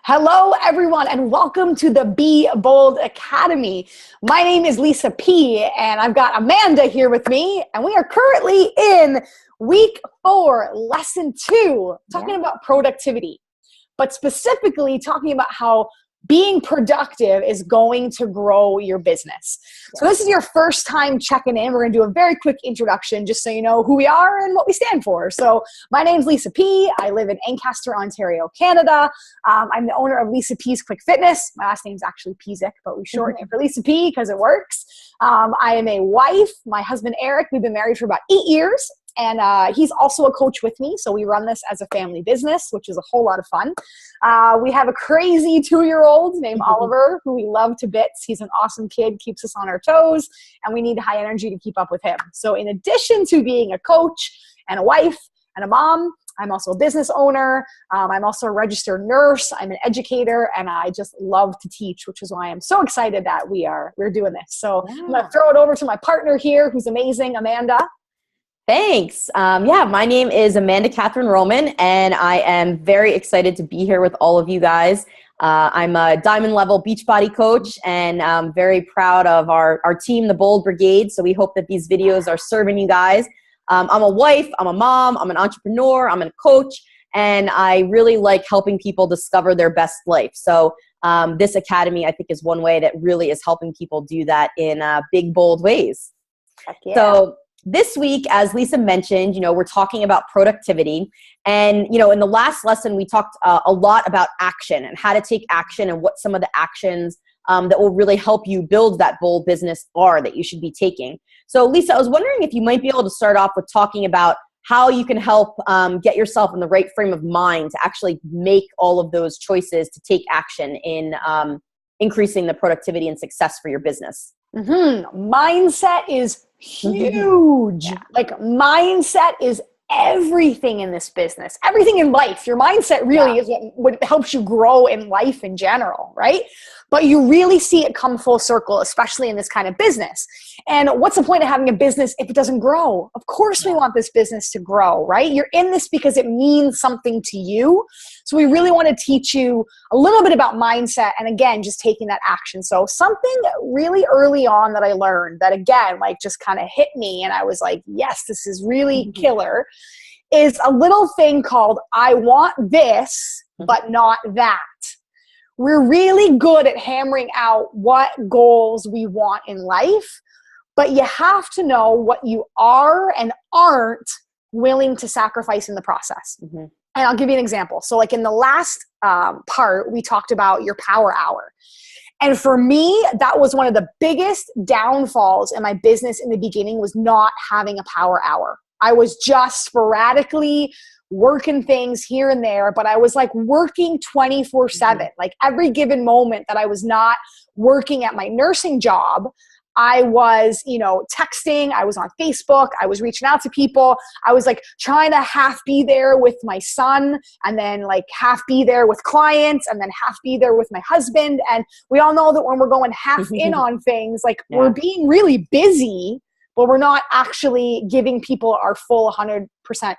Hello, everyone, and welcome to the Be Bold Academy. My name is Lisa P, and I've got Amanda here with me, and we are currently in week 4, lesson 2, talking about productivity, but specifically talking about how being productive is going to grow your business. So this is your first time checking in. We're going to do a very quick introduction just so you know who we are and what we stand for. So my name's Lisa P. I live in Ancaster, Ontario, Canada. I'm the owner of Lisa P's Quick Fitness. My last name's actually Pizik, but we shorten it for Lisa P because it works. I am a wife. My husband, Eric, we've been married for about 8 years. And he's also a coach with me. So we run this as a family business, which is a whole lot of fun. We have a crazy 2-year-old named Oliver, who we love to bits. He's an awesome kid, keeps us on our toes, and we need high energy to keep up with him. So in addition to being a coach and a wife and a mom, I'm also a business owner. I'm also a registered nurse. I'm an educator, and I just love to teach, which is why I'm so excited that we're doing this. So I'm going to throw it over to my partner here, who's amazing, Amanda. Thanks. My name is Amanda Catherine Roman, and I am very excited to be here with all of you guys. I'm a diamond level Beachbody coach, and I'm very proud of our team, the Bold Brigade. So we hope that these videos are serving you guys. I'm a wife, I'm a mom, I'm an entrepreneur, I'm a coach, and I really like helping people discover their best life. So this academy, I think, is one way that really is helping people do that in big, bold ways. Heck yeah. So this week, as Lisa mentioned, we're talking about productivity. And, in the last lesson, we talked a lot about action and how to take action and what some of the actions that will really help you build that bold business are that you should be taking. So, Lisa, I was wondering if you might be able to start off with talking about how you can help get yourself in the right frame of mind to actually make all of those choices to take action in increasing the productivity and success for your business. Mindset is huge. Like mindset is everything in this business, everything in life. Your mindset really is what helps you grow in life in general, right? But you really see it come full circle, especially in this kind of business. And what's the point of having a business if it doesn't grow? Of course we want this business to grow, right? You're in this because it means something to you. So we really want to teach you a little bit about mindset and, again, just taking that action. So something really early on that I learned that, again, like just kind of hit me and I was like, yes, this is really killer, is a little thing called I want this, but not that. We're really good at hammering out what goals we want in life, but you have to know what you are and aren't willing to sacrifice in the process. And I'll give you an example. So like in the last part, we talked about your power hour. And for me, that was one of the biggest downfalls in my business in the beginning, was not having a power hour. I was just sporadically working things here and there, but I was like working 24/7. Like every given moment that I was not working at my nursing job, I was, texting, I was on Facebook, I was reaching out to people. I was like trying to half be there with my son and then like half be there with clients and then half be there with my husband. And we all know that when we're going half in on things, like we're being really busy, but we're not actually giving people our full 100%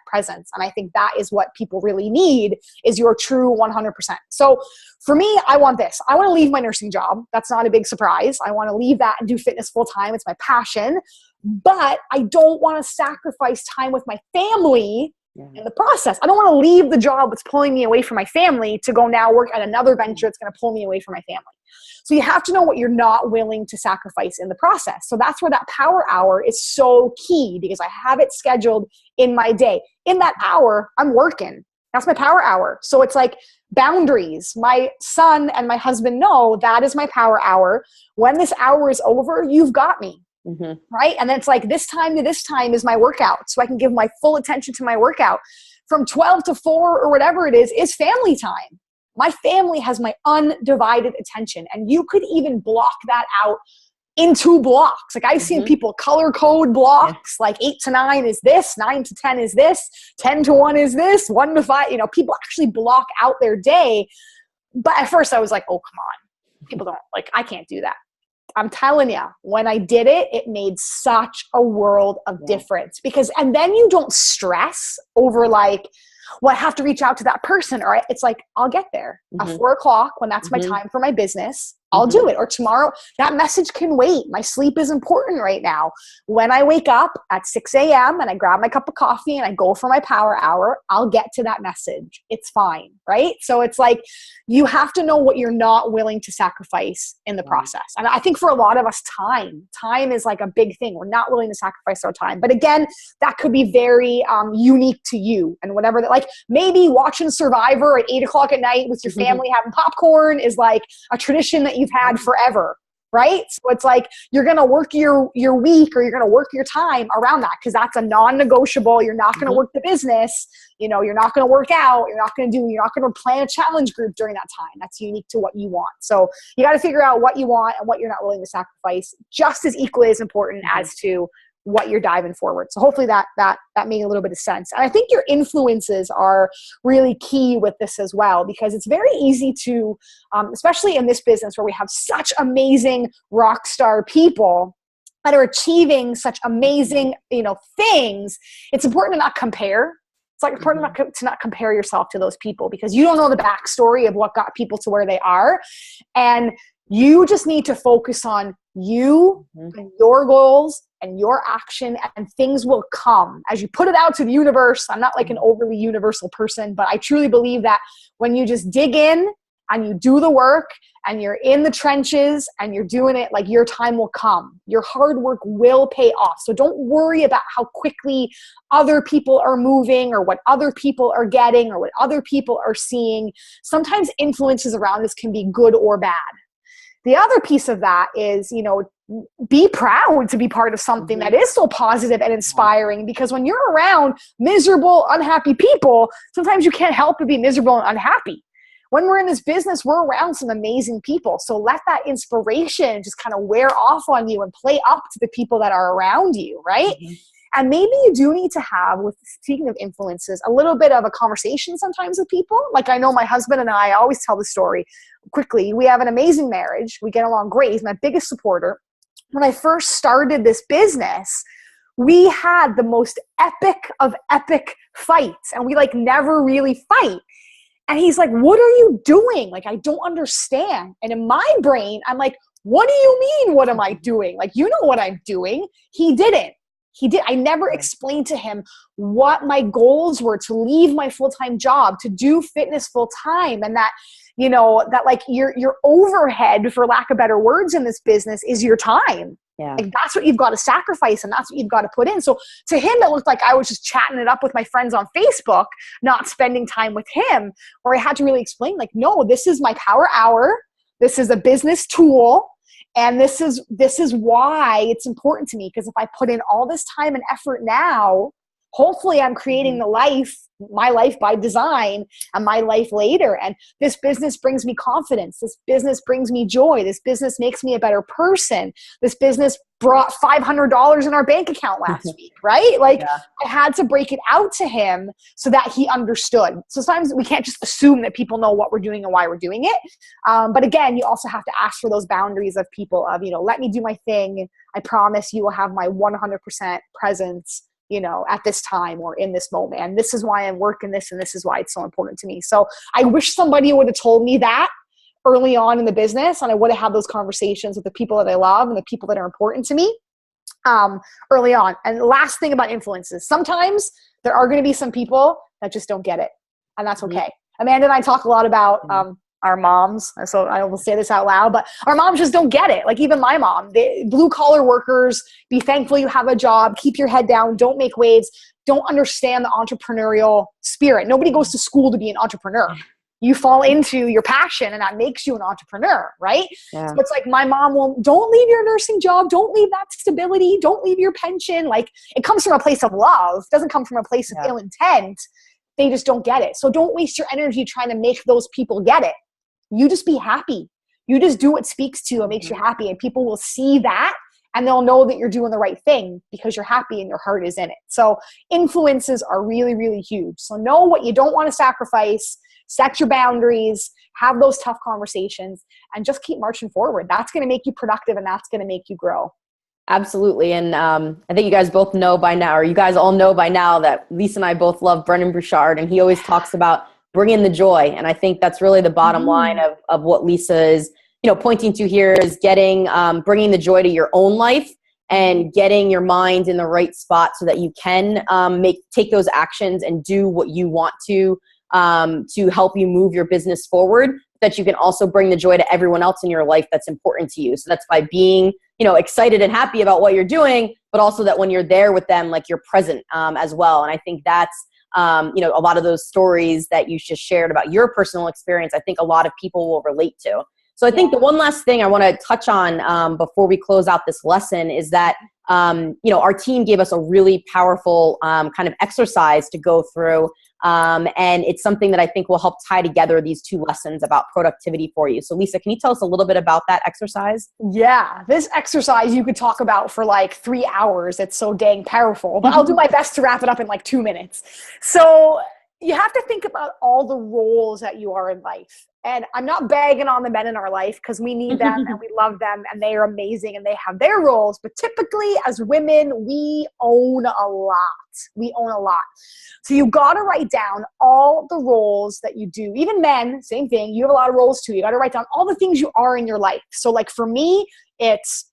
presence. And I think that is what people really need, is your true 100%. So for me, I want this. I want to leave my nursing job. That's not a big surprise. I want to leave that and do fitness full time. It's my passion. But I don't want to sacrifice time with my family in the process. I don't want to leave the job that's pulling me away from my family to go now work at another venture that's going to pull me away from my family. So you have to know what you're not willing to sacrifice in the process. So that's where that power hour is so key, because I have it scheduled in my day. In that hour, I'm working. That's my power hour. So it's like boundaries. My son and my husband know that is my power hour. When this hour is over, you've got me. Right? And then it's like this time to this time is my workout. So I can give my full attention to my workout. From 12 to 4 or whatever it is family time. My family has my undivided attention. And you could even block that out into blocks. Like I've seen people color code blocks, like 8 to 9 is this, 9 to 10 is this, 10 to 1 is this, 1 to 5. People actually block out their day. But at first I was like, oh, come on. People don't, I can't do that. I'm telling you, when I did it, it made such a world of difference, and then you don't stress over well, I have to reach out to that person. Or it's like, I'll get there at 4:00 when that's my time for my business. I'll do it. Or tomorrow, that message can wait. My sleep is important right now. When I wake up at 6 a.m. and I grab my cup of coffee and I go for my power hour, I'll get to that message. It's fine, right? So it's like, you have to know what you're not willing to sacrifice in the process. And I think for a lot of us, time is like a big thing. We're not willing to sacrifice our time. But again, that could be very unique to you and whatever. That, like maybe watching Survivor at 8:00 at night with your family having popcorn is like a tradition that you've had forever, right? So it's like you're going to work your week, or you're going to work your time around that, because that's a non-negotiable. You're not going to work the business, you're not going to work out, you're not going to plan a challenge group during that time. That's unique to what you want. So you got to figure out what you want and what you're not willing to sacrifice, just as equally as important as to what you're diving forward. So hopefully that made a little bit of sense. And I think your influences are really key with this as well, because it's very easy to, especially in this business where we have such amazing rock star people that are achieving such amazing, things. It's important to not compare. It's like important to not compare yourself to those people, because you don't know the backstory of what got people to where they are. And you just need to focus on you and your goals and your action, and things will come as you put it out to the universe. I'm not like an overly universal person, but I truly believe that when you just dig in and you do the work and you're in the trenches and you're doing it, like, your time will come. Your hard work will pay off. So don't worry about how quickly other people are moving, or what other people are getting, or what other people are seeing. Sometimes influences around us can be good or bad. The other piece of that is, be proud to be part of something that is so positive and inspiring, because when you're around miserable, unhappy people, sometimes you can't help but be miserable and unhappy. When we're in this business, we're around some amazing people. So let that inspiration just kind of wear off on you and play up to the people that are around you, right? And maybe you do need to have, with speaking of influences, a little bit of a conversation sometimes with people. Like, I know my husband and I always tell the story quickly. We have an amazing marriage. We get along great. He's my biggest supporter. When I first started this business, we had the most epic of epic fights, and we never really fight. And he's like, what are you doing? Like, I don't understand. And in my brain, I'm like, what do you mean? What am I doing? Like, you know what I'm doing. He didn't. I never explained to him what my goals were, to leave my full-time job, to do fitness full-time, and that, your overhead, for lack of better words, in this business is your time. Yeah. Like, that's what you've got to sacrifice, and that's what you've got to put in. So to him, it looked like I was just chatting it up with my friends on Facebook, not spending time with him, where I had to really explain, no, this is my power hour. This is a business tool. And this is why it's important to me, because if I put in all this time and effort now, hopefully I'm creating my life by design, and my life later. And this business brings me confidence. This business brings me joy. This business makes me a better person. This business brought $500 in our bank account last week, right? I had to break it out to him so that he understood. So sometimes we can't just assume that people know what we're doing and why we're doing it. But again, you also have to ask for those boundaries of people of, let me do my thing. I promise you will have my 100% presence, at this time or in this moment. And this is why I'm working this, and this is why it's so important to me. So I wish somebody would have told me that early on in the business, and I would have had those conversations with the people that I love and the people that are important to me early on. And the last thing about influences, sometimes there are going to be some people that just don't get it, and that's okay. Amanda and I talk a lot about our moms, so I will say this out loud, but our moms just don't get it. Like, even my mom, blue collar workers, be thankful you have a job, keep your head down, don't make waves, don't understand the entrepreneurial spirit. Nobody goes to school to be an entrepreneur. You fall into your passion, and that makes you an entrepreneur, right? Yeah. So it's like, my mom don't leave your nursing job, don't leave that stability, don't leave your pension. Like, it comes from a place of love, it doesn't come from a place of ill intent. They just don't get it. So don't waste your energy trying to make those people get it. You just be happy. You just do what speaks to you and makes you happy, and people will see that, and they'll know that you're doing the right thing because you're happy and your heart is in it. So influences are really, really huge. So know what you don't want to sacrifice, set your boundaries, have those tough conversations, and just keep marching forward. That's going to make you productive, and that's going to make you grow. Absolutely. And I think you guys both know by now, or you guys all know by now, that Lisa and I both love Brendan Bouchard, and he always talks about bringing the joy. And I think that's really the bottom line of what Lisa is, pointing to here, is getting, bringing the joy to your own life and getting your mind in the right spot so that you can take those actions and do what you want to help you move your business forward, that you can also bring the joy to everyone else in your life that's important to you. So that's by being, excited and happy about what you're doing, but also that when you're there with them, like, you're present as well. And I think that's, a lot of those stories that you just shared about your personal experience, I think a lot of people will relate to. So I think the one last thing I want to touch on before we close out this lesson is that, our team gave us a really powerful kind of exercise to go through. And it's something that I think will help tie together these two lessons about productivity for you. So Lisa, can you tell us a little bit about that exercise? Yeah, this exercise you could talk about for like 3 hours. It's so dang powerful, but I'll do my best to wrap it up in like 2 minutes. So you have to think about all the roles that you are in life. And I'm not bagging on the men in our life, because we need them and we love them and they are amazing and they have their roles. But typically as women, we own a lot. We own a lot. So you got to write down all the roles that you do. Even men, same thing. You have a lot of roles too. You got to write down all the things you are in your life. So like for me, it's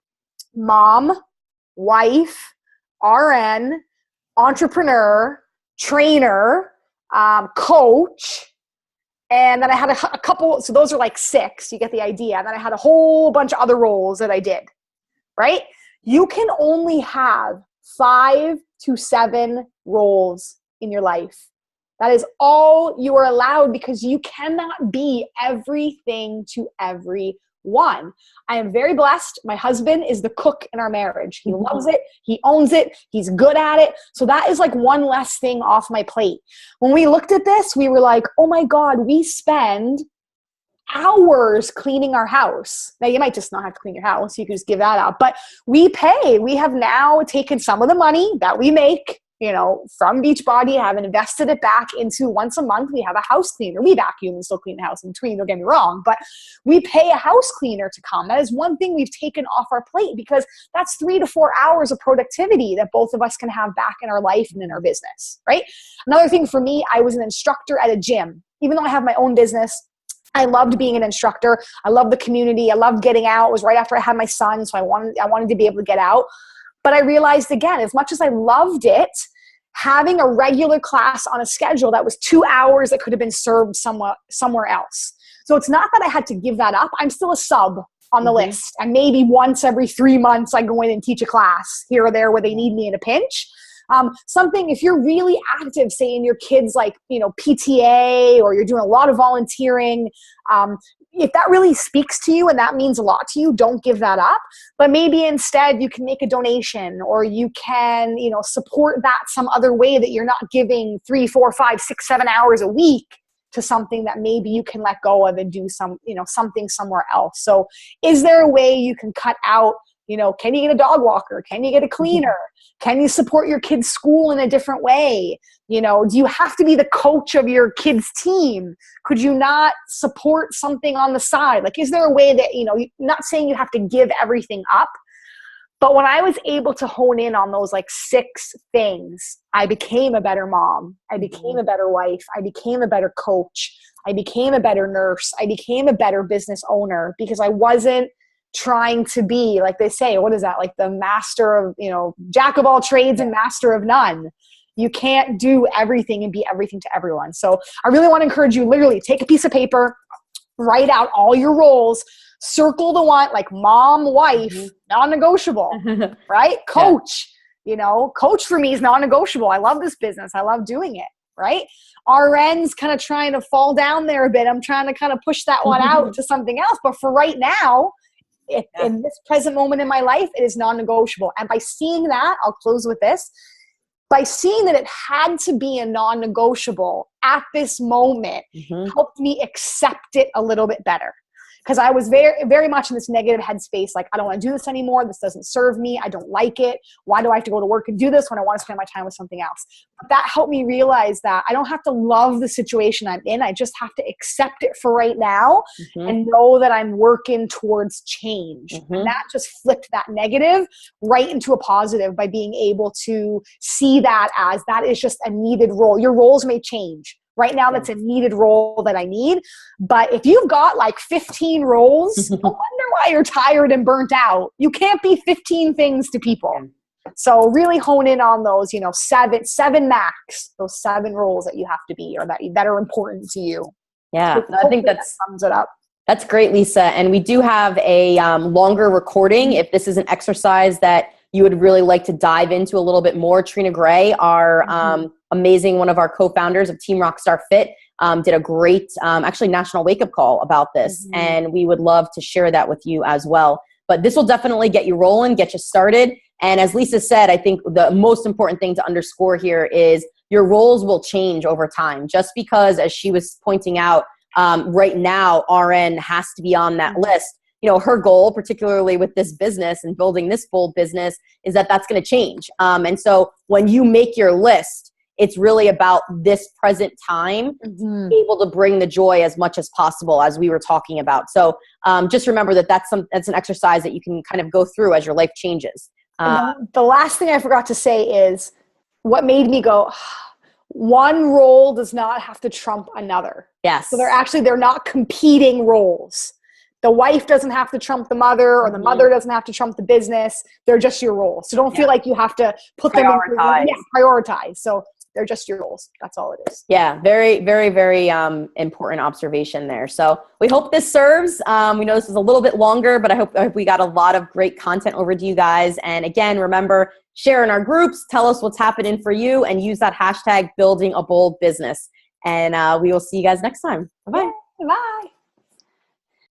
mom, wife, RN, entrepreneur, trainer, coach. And then I had a couple, so those are like 6, you get the idea. And then I had a whole bunch of other roles that I did, right? You can only have 5 to 7 roles in your life. That is all you are allowed, because you cannot be everything to everyone. I am very blessed. My husband is the cook in our marriage. He loves it. He owns it. He's good at it. So that is like one less thing off my plate. When we looked at this, we were like, oh my God, we spend hours cleaning our house. Now you might just not have to clean your house. You could just give that up, but we pay. We have now taken some of the money that we make, from Beachbody, have invested it back into, once a month, we have a house cleaner. We vacuum and still clean the house in between, don't get me wrong, but we pay a house cleaner to come. That is one thing we've taken off our plate, because that's 3 to 4 hours of productivity that both of us can have back in our life and in our business, right? Another thing for me, I was an instructor at a gym. Even though I have my own business, I loved being an instructor. I loved the community. I loved getting out. It was right after I had my son, so I wanted to be able to get out. But I realized, again, as much as I loved it, having a regular class on a schedule that was 2 hours that could have been served somewhere else. So it's not that I had to give that up. I'm still a sub on the list. And maybe once every 3 months, I go in and teach a class here or there where they need me in a pinch. Something, if you're really active, say in your kids, like, PTA, or you're doing a lot of volunteering, if that really speaks to you and that means a lot to you, don't give that up. But maybe instead you can make a donation, or you can, support that some other way, that you're not giving 3, 4, 5, 6, 7 hours a week to something that maybe you can let go of and do something somewhere else. So is there a way you can cut out, can you get a dog walker? Can you get a cleaner? Can you support your kid's school in a different way? Do you have to be the coach of your kid's team? Could you not support something on the side? Like, is there a way that, not saying you have to give everything up, but when I was able to hone in on those like 6 things, I became a better mom. I became a better wife. I became a better coach. I became a better nurse. I became a better business owner, because I wasn't trying to be, like they say, what is that? Like the master of, jack of all trades and master of none. You can't do everything and be everything to everyone. So I really want to encourage you, literally take a piece of paper, write out all your roles, circle the one, like mom, wife, non-negotiable, right? Coach, coach for me is non-negotiable. I love this business. I love doing it, right? RN's kind of trying to fall down there a bit. I'm trying to kind of push that one out to something else. But for right now, in this present moment in my life, it is non-negotiable. And by seeing that, I'll close with this. By seeing that it had to be a non-negotiable at this moment, helped me accept it a little bit better. because I was very, very much in this negative headspace. Like, I don't want to do this anymore. This doesn't serve me. I don't like it. Why do I have to go to work and do this when I want to spend my time with something else? But that helped me realize that I don't have to love the situation I'm in. I just have to accept it for right now and know that I'm working towards change. And that just flipped that negative right into a positive by being able to see that as that is just a needed role. Your roles may change. Right now, that's a needed role that I need. But if you've got like 15 roles, no wonder why you're tired and burnt out. You can't be 15 things to people. So really hone in on those, you know, seven max, those 7 roles that you have to be or that are important to you. Yeah, So I think that sums it up. That's great, Lisa. And we do have a longer recording. If this is an exercise that you would really like to dive into a little bit more, Trina Gray, our amazing, one of our co-founders of Team Rockstar Fit, did a great, actually national wake-up call about this. And we would love to share that with you as well. But this will definitely get you rolling, get you started. And as Lisa said, I think the most important thing to underscore here is your roles will change over time. Just because, as she was pointing out, right now, RN has to be on that list. You know, her goal, particularly with this business and building this bold business, is that that's going to change. And so when you make your list, it's really about this present time, able to bring the joy as much as possible, as we were talking about. So just remember that that's an exercise that you can kind of go through as your life changes. The last thing I forgot to say is what made me go, one role does not have to trump another. Yes. So they're not competing roles. The wife doesn't have to trump the mother, or the mother doesn't have to trump the business. They're just your roles. So don't feel like you have to put them in. Prioritize. So they're just your roles. That's all it is. Yeah, very, very, very important observation there. So we hope this serves. We know this is a little bit longer, but I hope we got a lot of great content over to you guys. And again, remember, share in our groups, tell us what's happening for you, and use that hashtag building a bold business. And we will see you guys next time. Bye-bye. Bye.